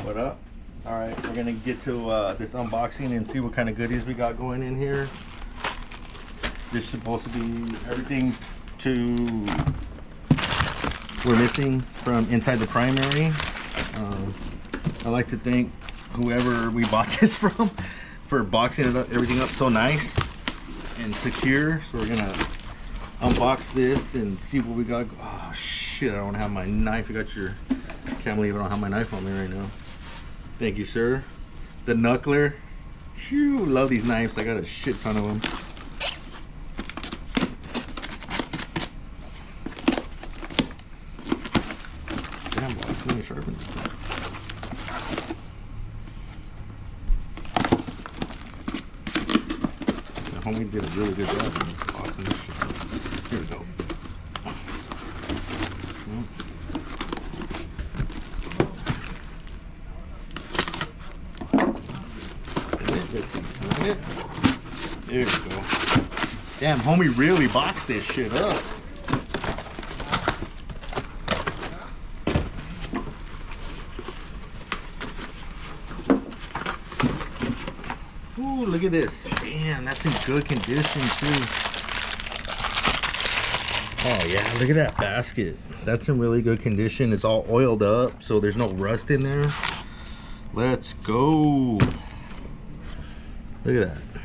What up? All right, we're gonna get to this unboxing and see what kind of goodies we got going in here. This is supposed to be everything we're missing from inside the primary. I'd like to thank whoever we bought this from for boxing it up, everything up so nice and secure. So we're gonna unbox this and see what we got. Oh shit, I don't have my knife. Can't believe I don't have my knife on me right now. Thank you, sir. The knuckler. Phew, love these knives. I got a shit ton of them. Damn, boy, it's really sharp in this thing. The homie did a really good job in boxing this shit. Here we go. Let's see. There we go. Damn, homie really boxed this shit up. Ooh, look at this. Damn, that's in good condition too. Oh yeah, look at that basket. That's in really good condition. It's all oiled up, so there's no rust in there. Let's go. Look at that.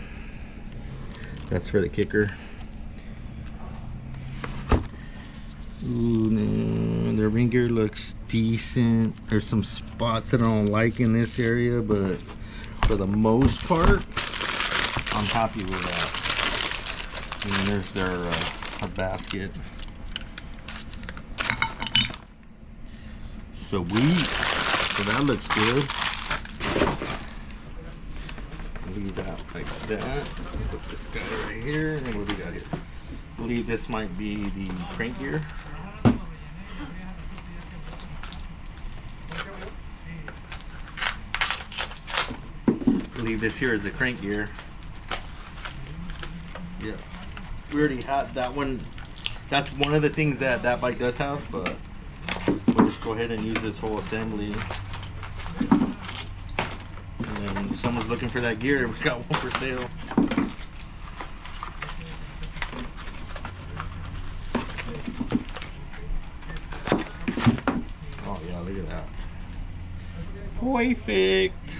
That's for the kicker. Ooh, man, the ring gear looks decent. There's some spots that I don't like in this area, but for the most part, I'm happy with that. And there's their basket. Sweet. So that looks good. Leave that like that. Put this guy right here. And what do we got here? I believe this might be the crank gear. I believe this here is a crank gear. Yeah. We already had that one. That's one of the things that bike does have, but we'll just go ahead and use this whole assembly. And someone's looking for that gear. We got one for sale. Oh yeah, look at that. Perfect.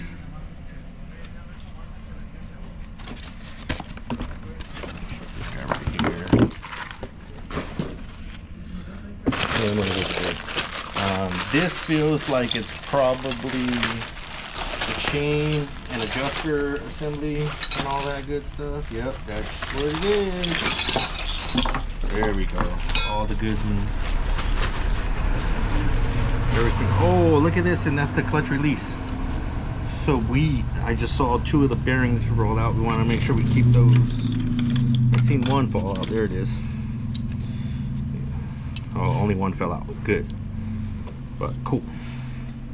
This feels like it's probably the chain and adjuster assembly and all that good stuff. Yep, that's what it is. There we go. All the goods and everything. Oh, look at this, and that's the clutch release. So I just saw 2 of the bearings roll out. We want to make sure we keep those. I've seen one fall out. There it is. Oh, only one fell out. Good. But cool.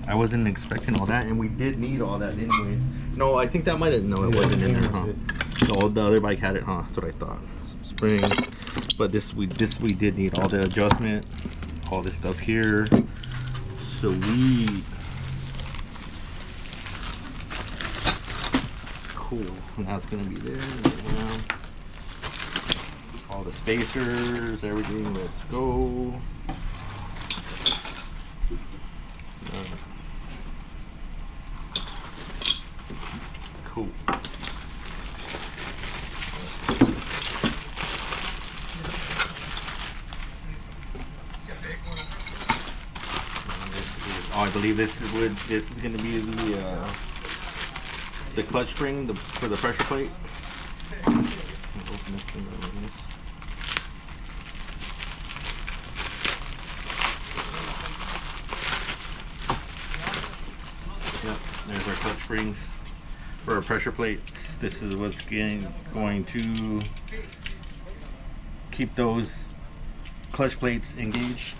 I wasn't expecting all that, and we did need all that anyways. No, I think that might have, no, it wasn't in there, huh? No, the other bike had it, huh? That's what I thought. Some springs. But this we did need all the adjustment, all this stuff here. Sweet. Cool. And that's gonna be there. All the spacers, everything. Let's go. Cool. Oh, I believe this is going to be the clutch spring for the pressure plate. Open this thing up like this. Yep, there's our clutch springs for our pressure plate. This is what's going to keep those clutch plates engaged.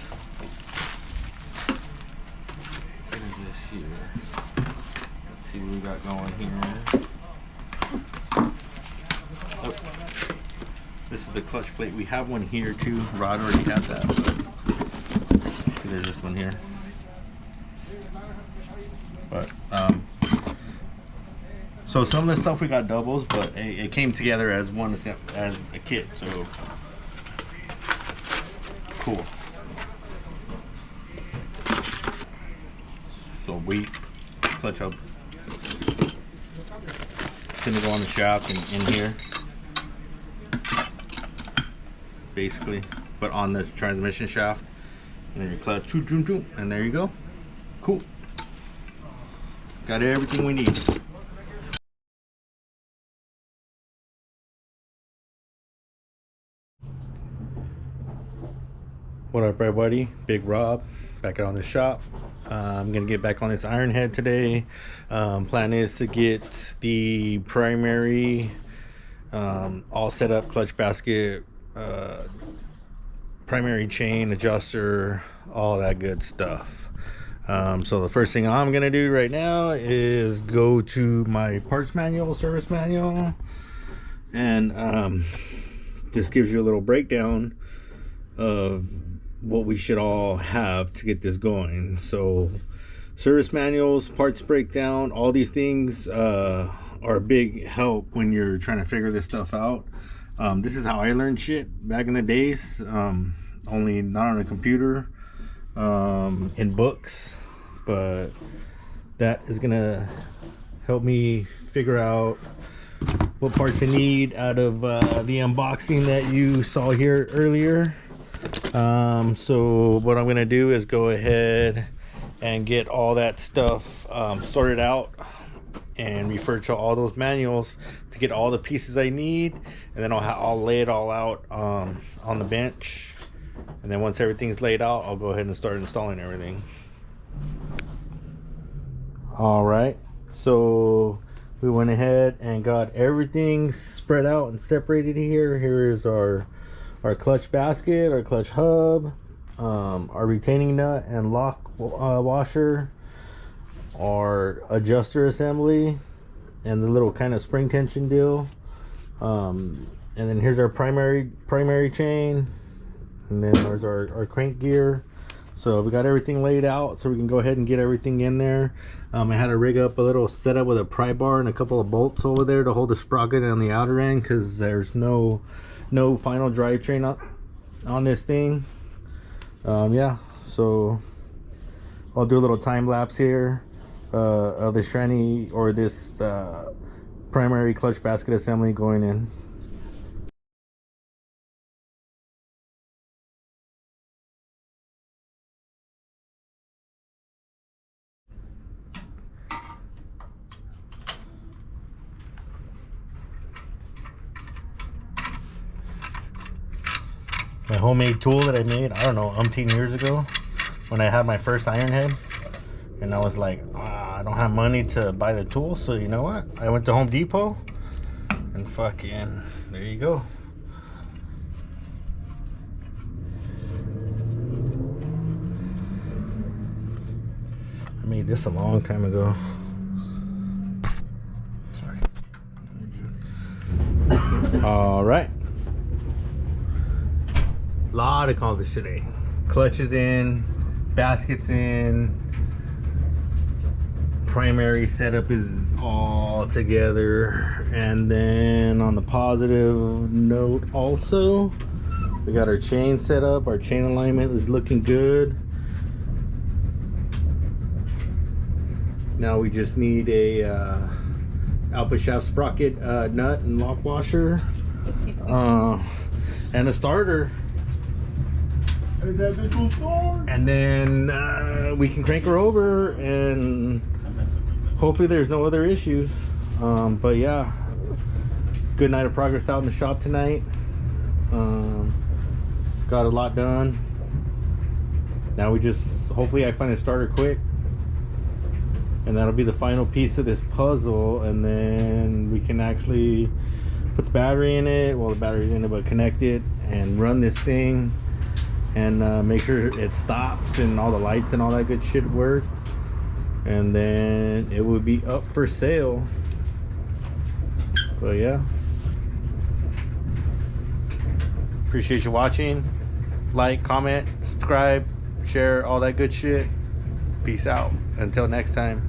What is this here? Let's see what we got going here. Oh, this is the clutch plate. We have one here too. Rod already had that. But there's this one here. But so some of the stuff we got doubles, but it came together as one as a kit. So cool. So we clutch hub. It's gonna go on the shaft and in here, basically, but on the transmission shaft, and then your clutch, and there you go. Cool. Got everything we need. What up, everybody? Big Rob back out on the shop. I'm gonna get back on this Ironhead today. Plan is to get the primary all set up, clutch basket, primary chain adjuster, all that good stuff. So the first thing I'm gonna do right now is go to my parts manual, service manual, and this gives you a little breakdown of what we should all have to get this going. So service manuals, parts breakdown, all these things are a big help when you're trying to figure this stuff out. This is how I learned shit back in the days, only not on a computer, in books, but that is gonna help me figure out what parts I need out of the unboxing that you saw here earlier. So what I'm gonna do is go ahead and get all that stuff sorted out and refer to all those manuals to get all the pieces I need, and then I'll lay it all out on the bench, and then once everything's laid out, I'll go ahead and start installing everything. All right, so we went ahead and got everything spread out and separated here. Here is our clutch basket, our clutch hub, our retaining nut and lock washer, our adjuster assembly, and the little kind of spring tension deal. And then here's our primary chain, and then there's our crank gear. So we got everything laid out so we can go ahead and get everything in there. I had to rig up a little setup with a pry bar and a couple of bolts over there to hold the sprocket on the outer end, because there's no final drivetrain on this thing. Yeah, so I'll do a little time lapse here of the shiny, or this primary clutch basket assembly going in. My homemade tool that I made, I don't know, umpteen years ago when I had my first Ironhead, and I was like, I don't have money to buy the tool, so you know what, I went to Home Depot and fucking there you go. I made this a long time ago. Sorry. All right, lot accomplished today. Clutch is in, baskets in, primary setup is all together, and then on the positive note also, we got our chain set up. Our chain alignment is looking good. Now we just need a output shaft sprocket nut and lock washer, and a starter. And then we can crank her over, and hopefully there's no other issues. But yeah, good night of progress out in the shop tonight. Got a lot done. Now we just, hopefully I find a starter quick, and that'll be the final piece of this puzzle, and then we can actually put the battery in it, well, the battery's in it, but connect it and run this thing, and make sure it stops and all the lights and all that good shit work, and then it will be up for sale. But yeah, appreciate you watching. Like, comment, subscribe, share, all that good shit. Peace out until next time.